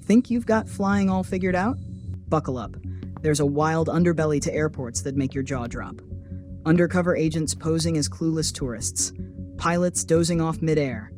Think you've got flying all figured out? Buckle up. There's a wild underbelly to airports that make your jaw drop. Undercover agents posing as clueless tourists. Pilots dozing off midair.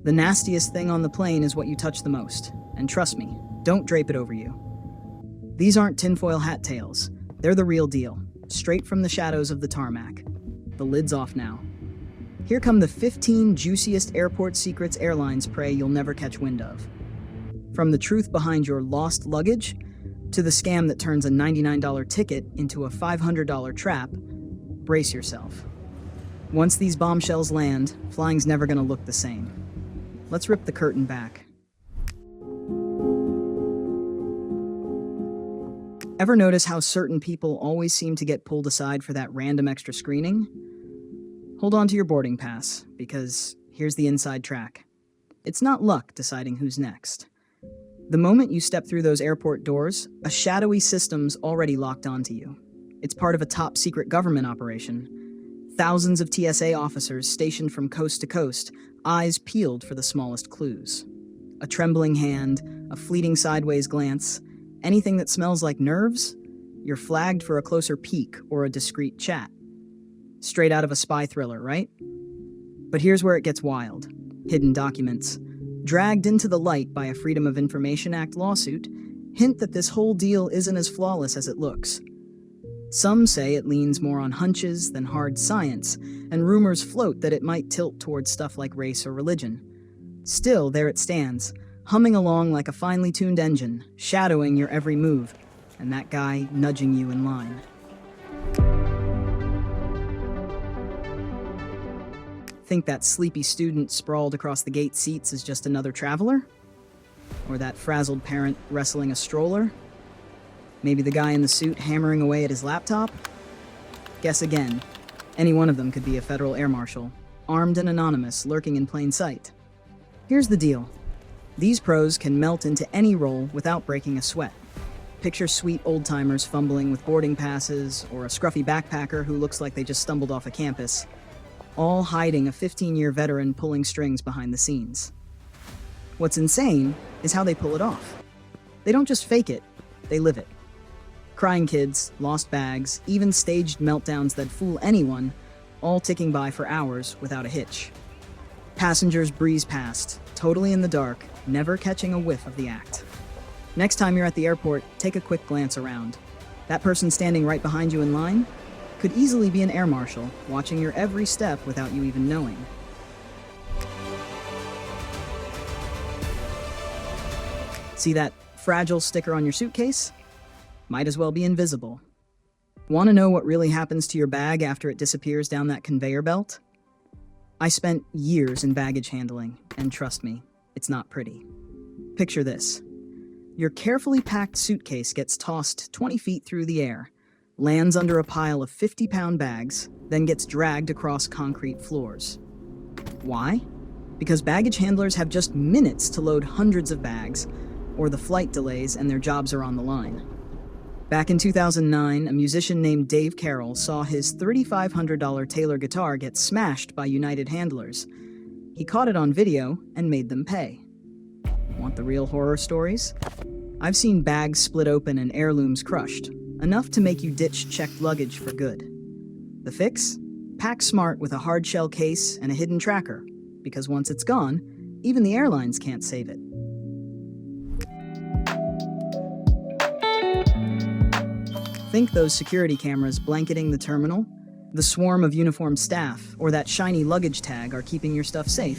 The nastiest thing on the plane is what you touch the most. And trust me, don't drape it over you. These aren't tinfoil hat tales. They're the real deal, straight from the shadows of the tarmac. The lid's off now. Here come the 15 juiciest airport secrets airlines pray you'll never catch wind of. From the truth behind your lost luggage, to the scam that turns a $99 ticket into a $500 trap, brace yourself. Once these bombshells land, flying's never gonna look the same. Let's rip the curtain back. Ever notice how certain people always seem to get pulled aside for that random extra screening? Hold on to your boarding pass, because here's the inside track. It's not luck deciding who's next. The moment you step through those airport doors, a shadowy system's already locked onto you. It's part of a top-secret government operation. Thousands of TSA officers stationed from coast to coast, eyes peeled for the smallest clues. A trembling hand, a fleeting sideways glance, anything that smells like nerves, you're flagged for a closer peek or a discreet chat. Straight out of a spy thriller, right? But here's where it gets wild. Hidden documents, dragged into the light by a Freedom of Information Act lawsuit, hint that this whole deal isn't as flawless as it looks. Some say it leans more on hunches than hard science, and rumors float that it might tilt towards stuff like race or religion. Still, there it stands, humming along like a finely tuned engine, shadowing your every move, and that guy nudging you in line. Think that sleepy student sprawled across the gate seats is just another traveler? Or that frazzled parent wrestling a stroller? Maybe the guy in the suit hammering away at his laptop? Guess again. Any one of them could be a federal air marshal, armed and anonymous, lurking in plain sight. Here's the deal. These pros can melt into any role without breaking a sweat. Picture sweet old-timers fumbling with boarding passes, or a scruffy backpacker who looks like they just stumbled off a campus, all hiding a 15-year veteran pulling strings behind the scenes. What's insane is how they pull it off. They don't just fake it, they live it. Crying kids, lost bags, even staged meltdowns that fool anyone, all ticking by for hours without a hitch. Passengers breeze past, totally in the dark, never catching a whiff of the act. Next time you're at the airport, take a quick glance around. That person standing right behind you in line could easily be an air marshal, watching your every step without you even knowing. See that fragile sticker on your suitcase? Might as well be invisible. Want to know what really happens to your bag after it disappears down that conveyor belt? I spent years in baggage handling, and trust me, it's not pretty. Picture this. Your carefully packed suitcase gets tossed 20 feet through the air, lands under a pile of 50-pound bags, then gets dragged across concrete floors. Why? Because baggage handlers have just minutes to load hundreds of bags, or the flight delays and their jobs are on the line. Back in 2009, a musician named Dave Carroll saw his $3,500 Taylor guitar get smashed by United handlers. He caught it on video and made them pay. Want the real horror stories? I've seen bags split open and heirlooms crushed, enough to make you ditch checked luggage for good. The fix? Pack smart with a hard shell case and a hidden tracker, because once it's gone, even the airlines can't save it. Think those security cameras blanketing the terminal, the swarm of uniformed staff, or that shiny luggage tag are keeping your stuff safe.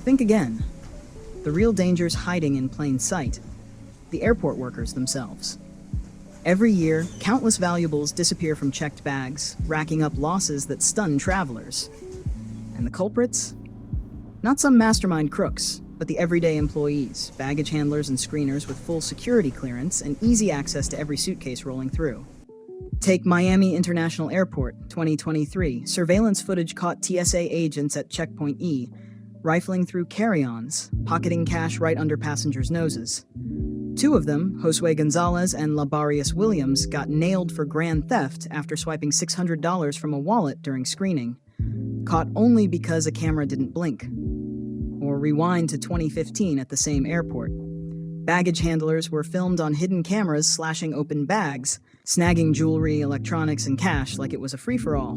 Think again. The real danger's hiding in plain sight. The airport workers themselves. Every year, countless valuables disappear from checked bags, racking up losses that stun travelers. And the culprits? Not some mastermind crooks, but the everyday employees, baggage handlers and screeners with full security clearance and easy access to every suitcase rolling through. Take Miami International Airport, 2023. Surveillance footage caught TSA agents at Checkpoint E, rifling through carry-ons, pocketing cash right under passengers' noses. Two of them, Josue Gonzalez and Labarius Williams, got nailed for grand theft after swiping $600 from a wallet during screening, caught only because a camera didn't blink. Or rewind to 2015 at the same airport. Baggage handlers were filmed on hidden cameras slashing open bags, snagging jewelry, electronics, and cash like it was a free-for-all,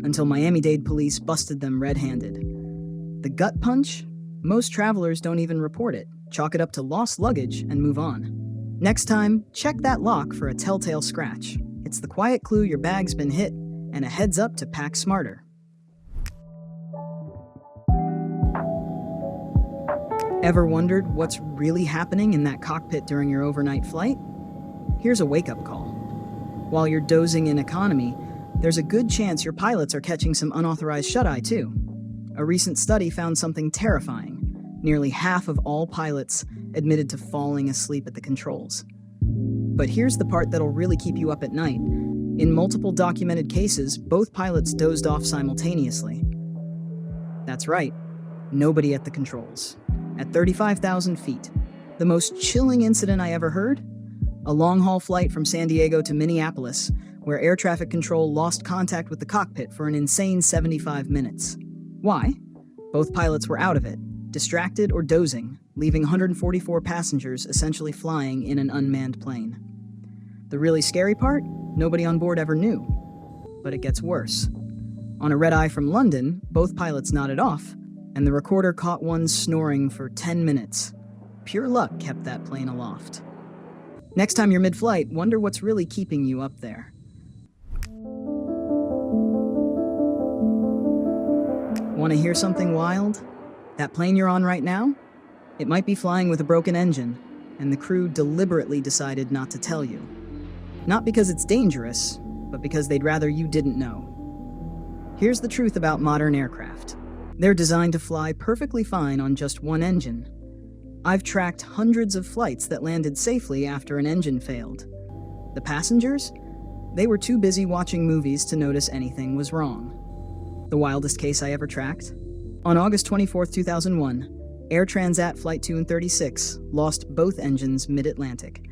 until Miami-Dade police busted them red-handed. The gut punch? Most travelers don't even report it, chalk it up to lost luggage, and move on. Next time, check that lock for a telltale scratch. It's the quiet clue your bag's been hit, and a heads up to pack smarter. Ever wondered what's really happening in that cockpit during your overnight flight? Here's a wake-up call. While you're dozing in economy, there's a good chance your pilots are catching some unauthorized shut-eye too. A recent study found something terrifying. Nearly half of all pilots admitted to falling asleep at the controls. But here's the part that'll really keep you up at night. In multiple documented cases, both pilots dozed off simultaneously. That's right, nobody at the controls. At 35,000 feet, the most chilling incident I ever heard? A long-haul flight from San Diego to Minneapolis, where air traffic control lost contact with the cockpit for an insane 75 minutes. Why? Both pilots were out of it, distracted or dozing, leaving 144 passengers essentially flying in an unmanned plane. The really scary part? Nobody on board ever knew. But it gets worse. On a red-eye from London, both pilots nodded off, and the recorder caught one snoring for 10 minutes. Pure luck kept that plane aloft. Next time you're mid-flight, wonder what's really keeping you up there. Want to hear something wild? That plane you're on right now? It might be flying with a broken engine, and the crew deliberately decided not to tell you. Not because it's dangerous, but because they'd rather you didn't know. Here's the truth about modern aircraft. They're designed to fly perfectly fine on just one engine. I've tracked hundreds of flights that landed safely after an engine failed. The passengers? They were too busy watching movies to notice anything was wrong. The wildest case I ever tracked? On August 24, 2001, Air Transat Flight 236 lost both engines mid-Atlantic.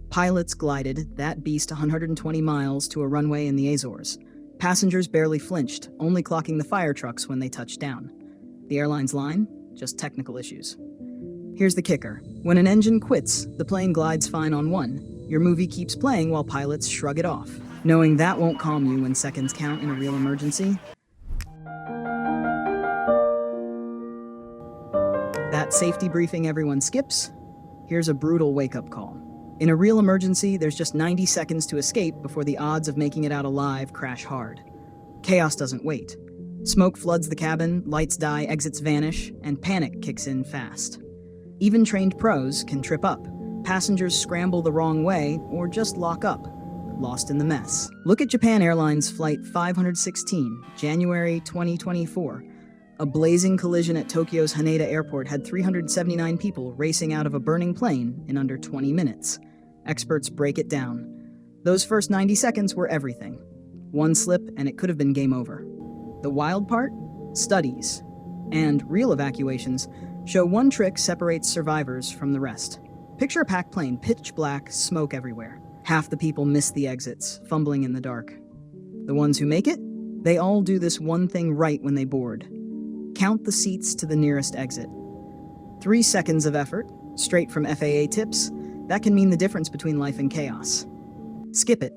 Pilots glided that beast 120 miles to a runway in the Azores. Passengers barely flinched, only clocking the fire trucks when they touched down. The airline's line? Just technical issues. Here's the kicker. When an engine quits, the plane glides fine on one. Your movie keeps playing while pilots shrug it off. Knowing that won't calm you when seconds count in a real emergency? That safety briefing everyone skips? Here's a brutal wake-up call. In a real emergency, there's just 90 seconds to escape before the odds of making it out alive crash hard. Chaos doesn't wait. Smoke floods the cabin, lights die, exits vanish, and panic kicks in fast. Even trained pros can trip up. Passengers scramble the wrong way or just lock up, lost in the mess. Look at Japan Airlines Flight 516, January 2024. A blazing collision at Tokyo's Haneda Airport had 379 people racing out of a burning plane in under 20 minutes. Experts break it down. Those first 90 seconds were everything. One slip and it could have been game over. The wild part? Studies and real evacuations show one trick separates survivors from the rest. Picture a packed plane, pitch black, smoke everywhere. Half the people miss the exits, fumbling in the dark. The ones who make it? They all do this one thing right when they board. Count the seats to the nearest exit. 3 seconds of effort, straight from FAA tips, that can mean the difference between life and chaos. Skip it,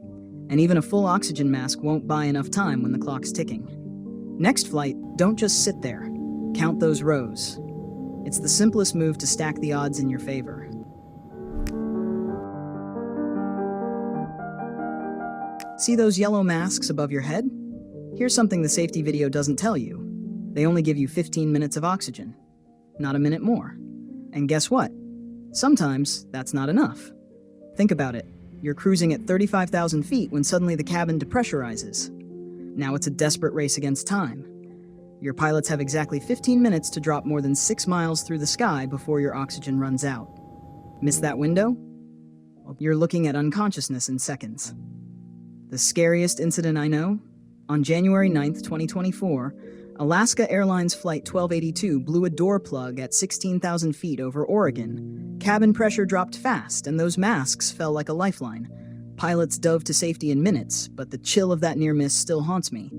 and even a full oxygen mask won't buy enough time when the clock's ticking. Next flight, don't just sit there. Count those rows. It's the simplest move to stack the odds in your favor. See those yellow masks above your head? Here's something the safety video doesn't tell you. They only give you 15 minutes of oxygen, not a minute more. And guess what? Sometimes that's not enough. Think about it. You're cruising at 35,000 feet when suddenly the cabin depressurizes. Now it's a desperate race against time. Your pilots have exactly 15 minutes to drop more than 6 miles through the sky before your oxygen runs out. Miss that window? Well, you're looking at unconsciousness in seconds. The scariest incident I know? On January 9th, 2024, Alaska Airlines Flight 1282 blew a door plug at 16,000 feet over Oregon. Cabin pressure dropped fast, and those masks fell like a lifeline. Pilots dove to safety in minutes, but the chill of that near miss still haunts me.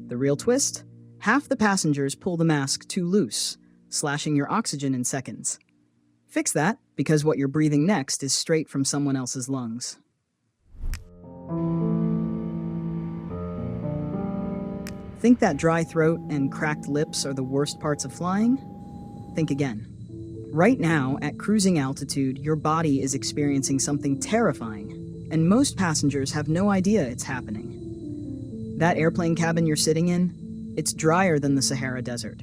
The real twist? Half the passengers pull the mask too loose, slashing your oxygen in seconds. Fix that, because what you're breathing next is straight from someone else's lungs. Think that dry throat and cracked lips are the worst parts of flying? Think again. Right now, at cruising altitude, your body is experiencing something terrifying, and most passengers have no idea it's happening. That airplane cabin you're sitting in, it's drier than the Sahara Desert.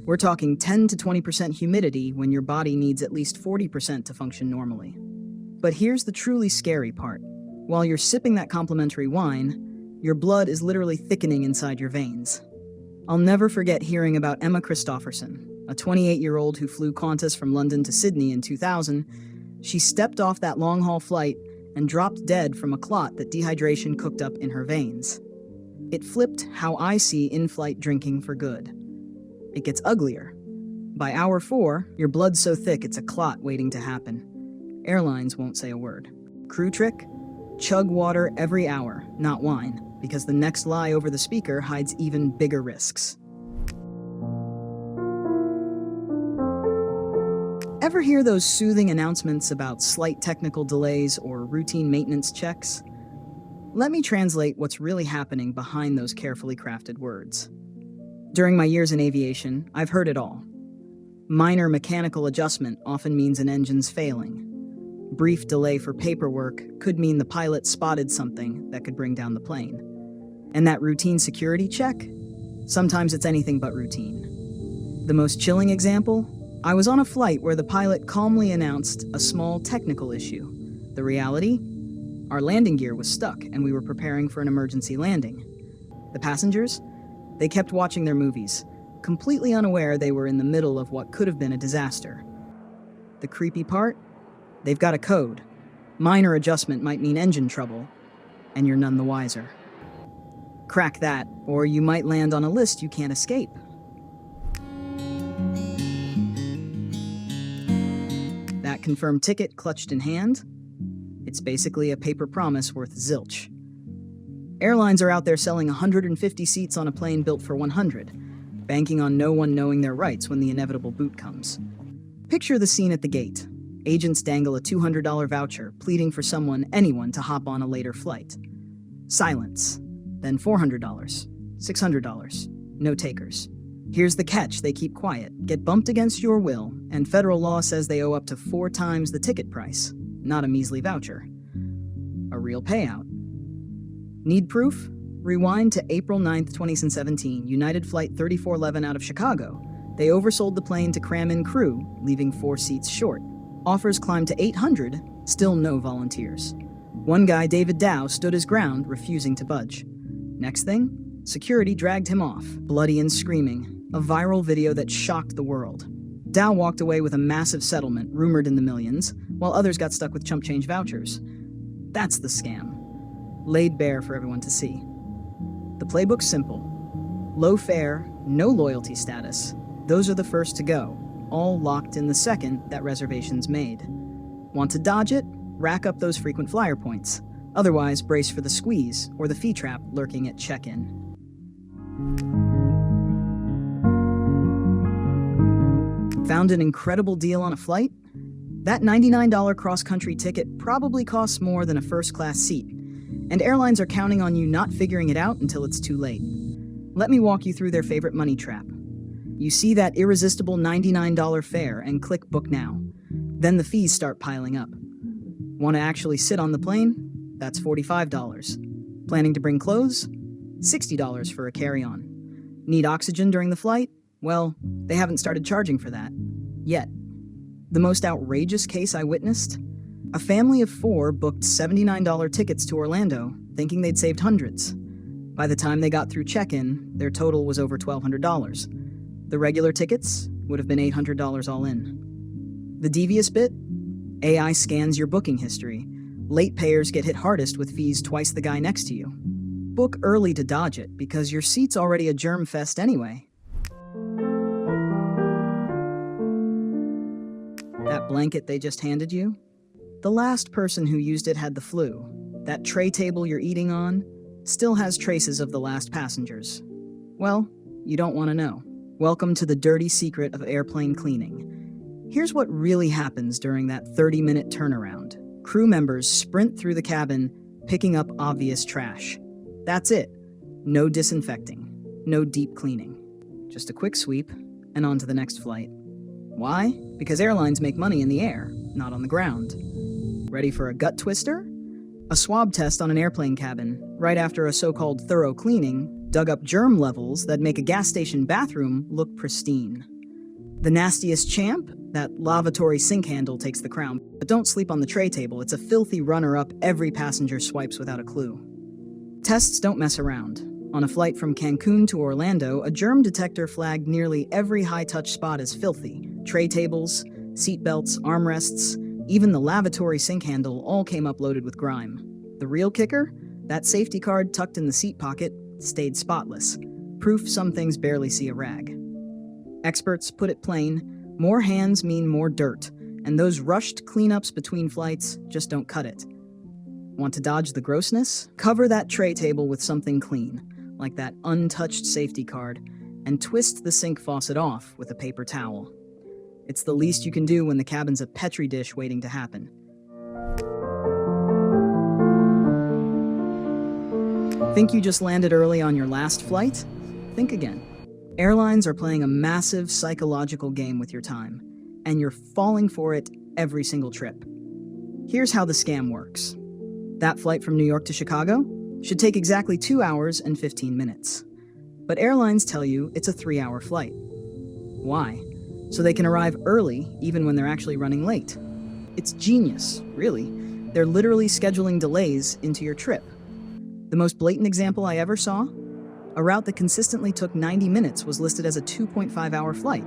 We're talking 10 to 20% humidity when your body needs at least 40% to function normally. But here's the truly scary part. While you're sipping that complimentary wine, your blood is literally thickening inside your veins. I'll never forget hearing about Emma Christopherson, a 28-year-old who flew Qantas from London to Sydney in 2000. She stepped off that long-haul flight and dropped dead from a clot that dehydration cooked up in her veins. It flipped how I see in-flight drinking for good. It gets uglier. By hour 4, your blood's so thick it's a clot waiting to happen. Airlines won't say a word. Crew trick? Chug water every hour, not wine, because the next lie over the speaker hides even bigger risks. Ever hear those soothing announcements about slight technical delays or routine maintenance checks? Let me translate what's really happening behind those carefully crafted words. During my years in aviation, I've heard it all. Minor mechanical adjustment often means an engine's failing. Brief delay for paperwork could mean the pilot spotted something that could bring down the plane. And that routine security check? Sometimes it's anything but routine. The most chilling example? I was on a flight where the pilot calmly announced a small technical issue. The reality? Our landing gear was stuck and we were preparing for an emergency landing. The passengers? They kept watching their movies, completely unaware they were in the middle of what could have been a disaster. The creepy part? They've got a code. Minor adjustment might mean engine trouble, and you're none the wiser. Crack that, or you might land on a list you can't escape. That confirmed ticket clutched in hand? It's basically a paper promise worth zilch. Airlines are out there selling 150 seats on a plane built for 100, banking on no one knowing their rights when the inevitable boot comes. Picture the scene at the gate. Agents dangle a $200 voucher, pleading for anyone to hop on a later flight. Silence. Then $400, $600. No takers. Here's the catch: they keep quiet, get bumped against your will, and federal law says they owe up to 4 times the ticket price, not a measly voucher. A real payout. Need proof? Rewind to April 9th, 2017, United Flight 3411 out of Chicago. They oversold the plane to cram in crew, leaving 4 seats short. Offers climbed to 800, still no volunteers. One guy, David Dow, stood his ground, refusing to budge. Next thing, security dragged him off, bloody and screaming, a viral video that shocked the world. Dow walked away with a massive settlement, rumored in the millions, while others got stuck with chump change vouchers. That's the scam, laid bare for everyone to see. The playbook's simple. Low fare, no loyalty status. Those are the first to go, all locked in the second that reservation's made. Want to dodge it? Rack up those frequent flyer points. Otherwise, brace for the squeeze or the fee trap lurking at check-in. Found an incredible deal on a flight? That $99 cross-country ticket probably costs more than a first-class seat, and airlines are counting on you not figuring it out until it's too late. Let me walk you through their favorite money trap. You see that irresistible $99 fare and click book now. Then the fees start piling up. Want to actually sit on the plane? That's $45. Planning to bring clothes? $60 for a carry-on. Need oxygen during the flight? Well, they haven't started charging for that. Yet. The most outrageous case I witnessed? A family of 4 booked $79 tickets to Orlando, thinking they'd saved hundreds. By the time they got through check-in, their total was over $1,200. The regular tickets would have been $800 all in. The devious bit? AI scans your booking history. Late payers get hit hardest with fees twice the guy next to you. Book early to dodge it, because your seat's already a germ fest anyway. That blanket they just handed you? The last person who used it had the flu. That tray table you're eating on still has traces of the last passengers. Well, you don't want to know. Welcome to the dirty secret of airplane cleaning. Here's what really happens during that 30-minute turnaround. Crew members sprint through the cabin, picking up obvious trash. That's it. No disinfecting. No deep cleaning. Just a quick sweep, and on to the next flight. Why? Because airlines make money in the air, not on the ground. Ready for a gut twister? A swab test on an airplane cabin, right after a so-called thorough cleaning, dug up germ levels that make a gas station bathroom look pristine. The nastiest champ? That lavatory sink handle takes the crown. But don't sleep on the tray table, it's a filthy runner-up every passenger swipes without a clue. Tests don't mess around. On a flight from Cancun to Orlando, a germ detector flagged nearly every high-touch spot as filthy. Tray tables, seat belts, armrests, even the lavatory sink handle all came up loaded with grime. The real kicker? That safety card tucked in the seat pocket stayed spotless. Proof some things barely see a rag. Experts put it plain, more hands mean more dirt, and those rushed cleanups between flights just don't cut it. Want to dodge the grossness? Cover that tray table with something clean, like that untouched safety card, and twist the sink faucet off with a paper towel. It's the least you can do when the cabin's a petri dish waiting to happen. Think you just landed early on your last flight? Think again. Airlines are playing a massive psychological game with your time, and you're falling for it every single trip. Here's how the scam works. That flight from New York to Chicago should take exactly 2 hours and 15 minutes. But airlines tell you it's a 3-hour flight. Why? So they can arrive early even when they're actually running late. It's genius, really. They're literally scheduling delays into your trip. The most blatant example I ever saw? A route that consistently took 90 minutes was listed as a 2.5-hour flight.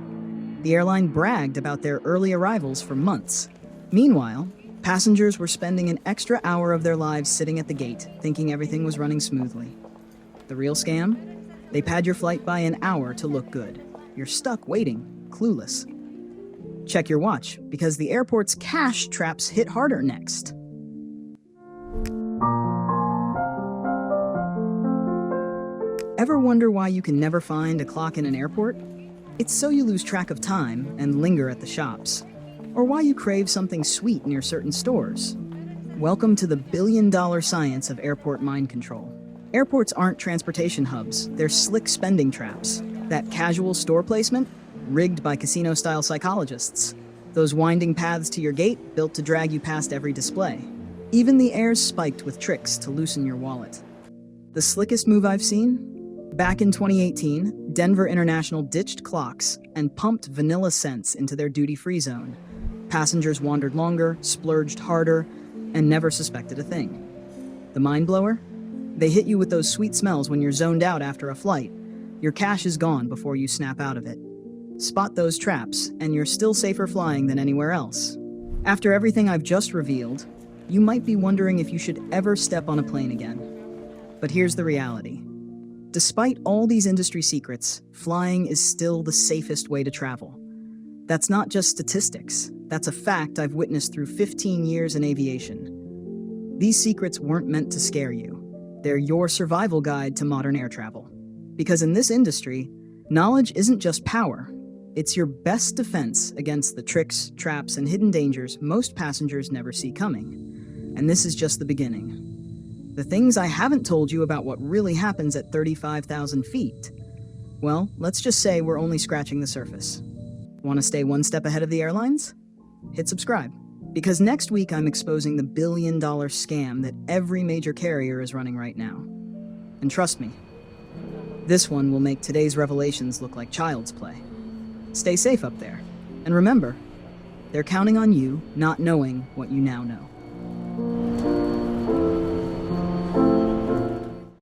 The airline bragged about their early arrivals for months. Meanwhile, passengers were spending an extra hour of their lives sitting at the gate, thinking everything was running smoothly. The real scam? They pad your flight by an hour to look good. You're stuck waiting, clueless. Check your watch, because the airport's cash traps hit harder next. Ever wonder why you can never find a clock in an airport? It's so you lose track of time and linger at the shops. Or why you crave something sweet near certain stores. Welcome to the billion-dollar science of airport mind control. Airports aren't transportation hubs, they're slick spending traps. That casual store placement? Rigged by casino-style psychologists. Those winding paths to your gate built to drag you past every display. Even the air's spiked with tricks to loosen your wallet. The slickest move I've seen? Back in 2018, Denver International ditched clocks and pumped vanilla scents into their duty-free zone. Passengers wandered longer, splurged harder, and never suspected a thing. The mind blower? They hit you with those sweet smells when you're zoned out after a flight. Your cash is gone before you snap out of it. Spot those traps, and you're still safer flying than anywhere else. After everything I've just revealed, you might be wondering if you should ever step on a plane again. But here's the reality. Despite all these industry secrets, flying is still the safest way to travel. That's not just statistics. That's a fact I've witnessed through 15 years in aviation. These secrets weren't meant to scare you. They're your survival guide to modern air travel. Because in this industry, knowledge isn't just power. It's your best defense against the tricks, traps, and hidden dangers most passengers never see coming. And this is just the beginning. The things I haven't told you about what really happens at 35,000 feet. Well, let's just say we're only scratching the surface. Want to stay one step ahead of the airlines? Hit subscribe. Because next week I'm exposing the billion-dollar scam that every major carrier is running right now. And trust me, this one will make today's revelations look like child's play. Stay safe up there. And remember, they're counting on you not knowing what you now know.